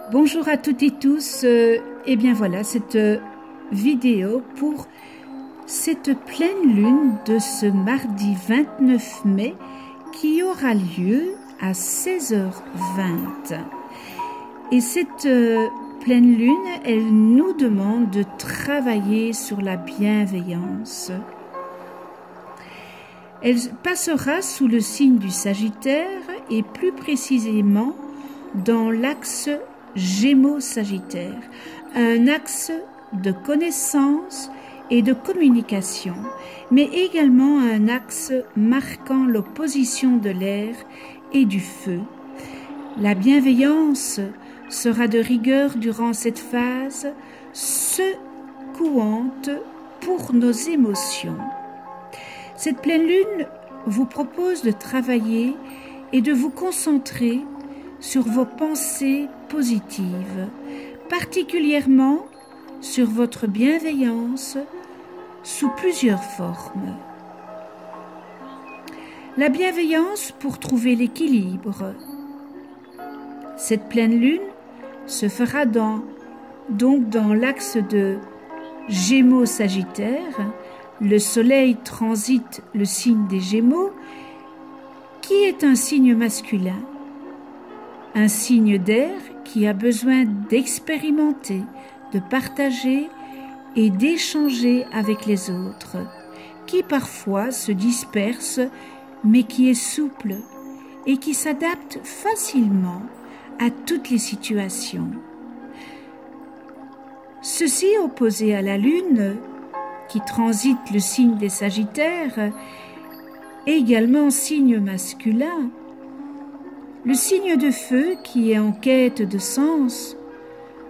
Bonjour à toutes et tous, et bien voilà cette vidéo pour cette pleine lune de ce mardi 29 mai qui aura lieu à 16h20. Et cette pleine lune, elle nous demande de travailler sur la bienveillance. Elle passera sous le signe du Sagittaire et plus précisément dans l'axe Gémeaux-Sagittaire, un axe de connaissance et de communication, mais également un axe marquant l'opposition de l'air et du feu. La bienveillance sera de rigueur durant cette phase secouante pour nos émotions. Cette pleine lune vous propose de travailler et de vous concentrer sur vos pensées positives, particulièrement sur votre bienveillance sous plusieurs formes. La bienveillance pour trouver l'équilibre. Cette pleine lune se fera donc dans l'axe de Gémeaux-Sagittaire. Le soleil transite le signe des Gémeaux, qui est un signe masculin. Un signe d'air qui a besoin d'expérimenter, de partager et d'échanger avec les autres, qui parfois se disperse, mais qui est souple et qui s'adapte facilement à toutes les situations. Ceci opposé à la Lune, qui transite le signe des Sagittaires, également signe masculin, le signe de feu qui est en quête de sens,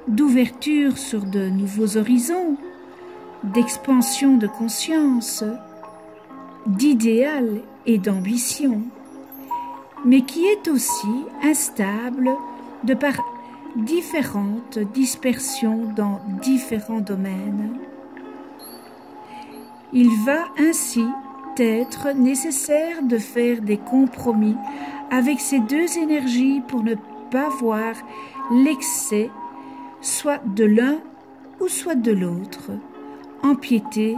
d'ouverture sur de nouveaux horizons, d'expansion de conscience, d'idéal et d'ambition, mais qui est aussi instable de par différentes dispersions dans différents domaines. Il va ainsi être nécessaire de faire des compromis avec ces deux énergies pour ne pas voir l'excès, soit de l'un ou soit de l'autre, empiéter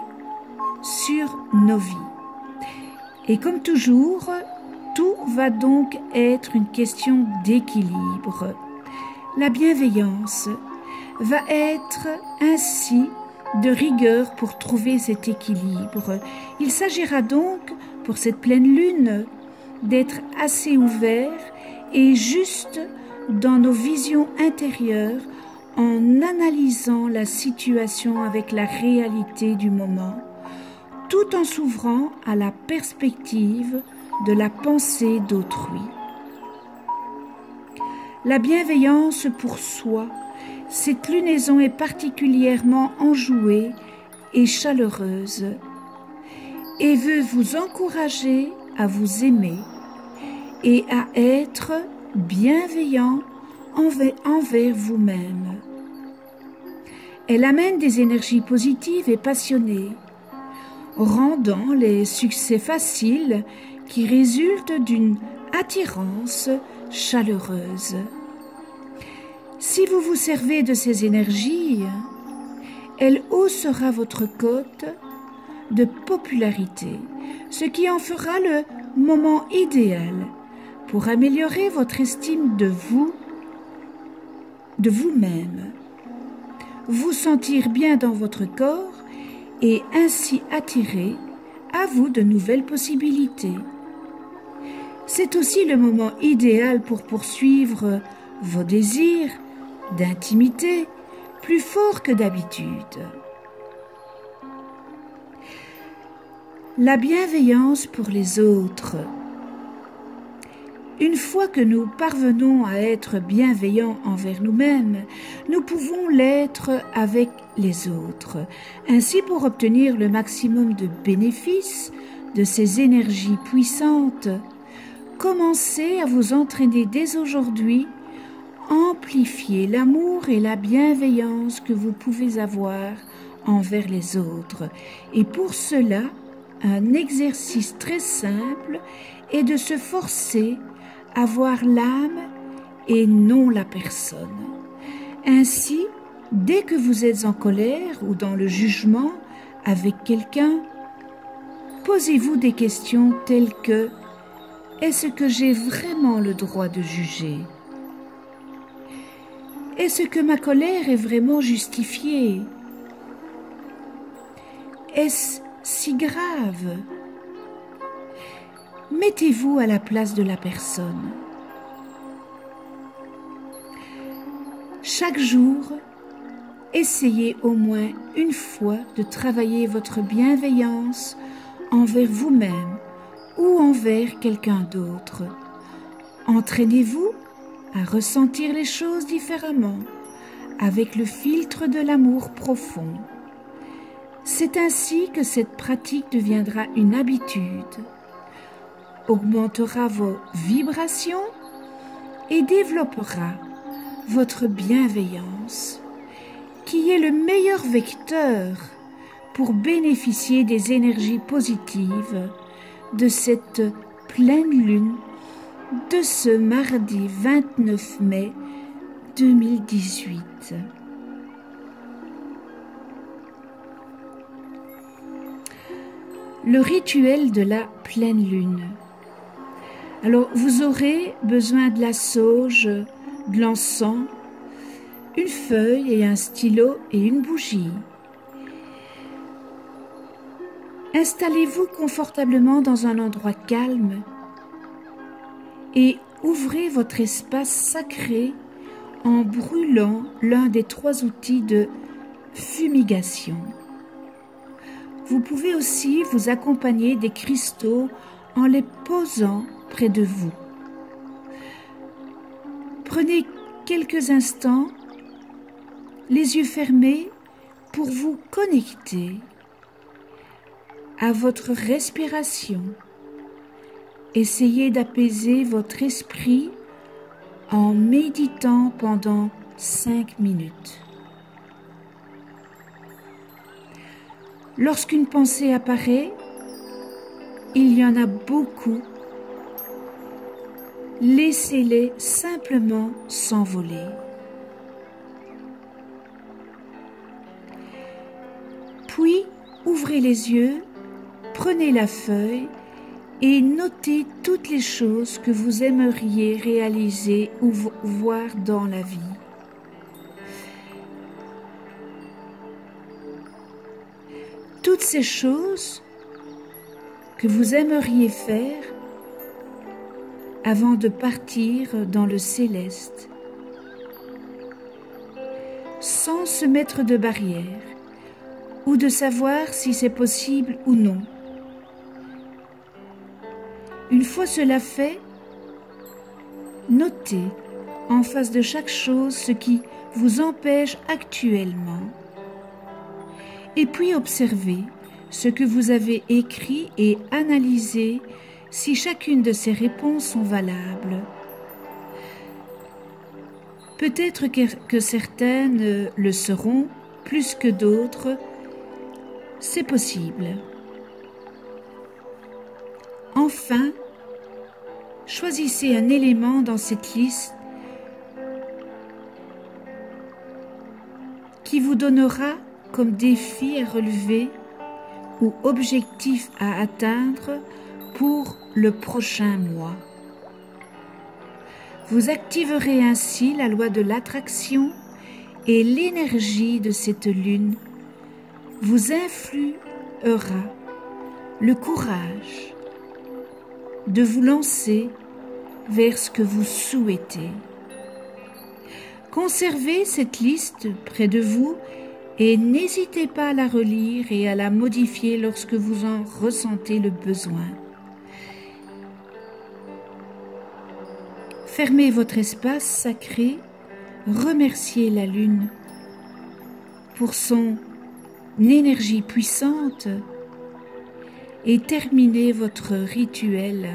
sur nos vies. Et comme toujours, tout va donc être une question d'équilibre. La bienveillance va être ainsi de rigueur pour trouver cet équilibre. Il s'agira donc, pour cette pleine lune, d'être assez ouvert et juste dans nos visions intérieures en analysant la situation avec la réalité du moment, tout en s'ouvrant à la perspective de la pensée d'autrui. La bienveillance pour soi, cette lunaison est particulièrement enjouée et chaleureuse et veut vous encourager à vous aimer et à être bienveillant envers vous-même. Elle amène des énergies positives et passionnées, rendant les succès faciles qui résultent d'une attirance chaleureuse. Si vous vous servez de ces énergies, elle haussera votre cote de popularité, ce qui en fera le moment idéal pour améliorer votre estime de vous-même, vous sentir bien dans votre corps et ainsi attirer à vous de nouvelles possibilités. C'est aussi le moment idéal pour poursuivre vos désirs d'intimité plus forts que d'habitude. La bienveillance pour les autres. Une fois que nous parvenons à être bienveillants envers nous-mêmes, nous pouvons l'être avec les autres. Ainsi, pour obtenir le maximum de bénéfices de ces énergies puissantes, commencez à vous entraîner dès aujourd'hui, amplifier l'amour et la bienveillance que vous pouvez avoir envers les autres. Et pour cela, un exercice très simple est de se forcer à voir l'âme et non la personne. Ainsi, dès que vous êtes en colère ou dans le jugement avec quelqu'un, posez-vous des questions telles que « Est-ce que j'ai vraiment le droit de juger ? Est-ce que ma colère est vraiment justifiée ? Est-ce si grave ? » Mettez-vous à la place de la personne. Chaque jour, essayez au moins une fois de travailler votre bienveillance envers vous-même ou envers quelqu'un d'autre. Entraînez-vous à ressentir les choses différemment avec le filtre de l'amour profond. C'est ainsi que cette pratique deviendra une habitude, augmentera vos vibrations et développera votre bienveillance, qui est le meilleur vecteur pour bénéficier des énergies positives de cette pleine lune de ce mardi 29 mai 2018. Le rituel de la pleine lune. Alors, vous aurez besoin de la sauge, de l'encens, une feuille et un stylo et une bougie. Installez-vous confortablement dans un endroit calme et ouvrez votre espace sacré en brûlant l'un des 3 outils de fumigation. Vous pouvez aussi vous accompagner des cristaux en les posant près de vous. Prenez quelques instants, les yeux fermés, pour vous connecter à votre respiration. Essayez d'apaiser votre esprit en méditant pendant 5 minutes. Lorsqu'une pensée apparaît, il y en a beaucoup. Laissez-les simplement s'envoler. Puis, ouvrez les yeux, prenez la feuille et notez toutes les choses que vous aimeriez réaliser ou voir dans la vie. Toutes ces choses que vous aimeriez faire avant de partir dans le céleste, sans se mettre de barrière ou de savoir si c'est possible ou non. Une fois cela fait, notez en face de chaque chose ce qui vous empêche actuellement. Et puis observez ce que vous avez écrit et analysez si chacune de ces réponses sont valables. Peut-être que certaines le seront plus que d'autres, c'est possible. Enfin, choisissez un élément dans cette liste qui vous donnera comme défi à relever ou objectif à atteindre pour le prochain mois. Vous activerez ainsi la loi de l'attraction et l'énergie de cette lune vous influera le courage de vous lancer vers ce que vous souhaitez. Conservez cette liste près de vous et n'hésitez pas à la relire et à la modifier lorsque vous en ressentez le besoin. Fermez votre espace sacré, remerciez la lune pour son énergie puissante et terminez votre rituel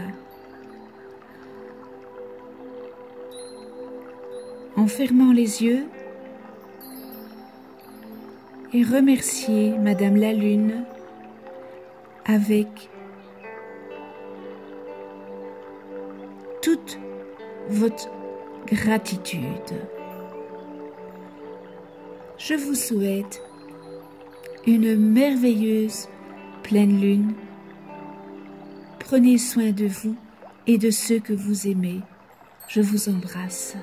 en fermant les yeux et remerciez Madame la Lune avec toute votre gratitude. je vous souhaite une merveilleuse pleine lune. Prenez soin de vous et de ceux que vous aimez. Je vous embrasse.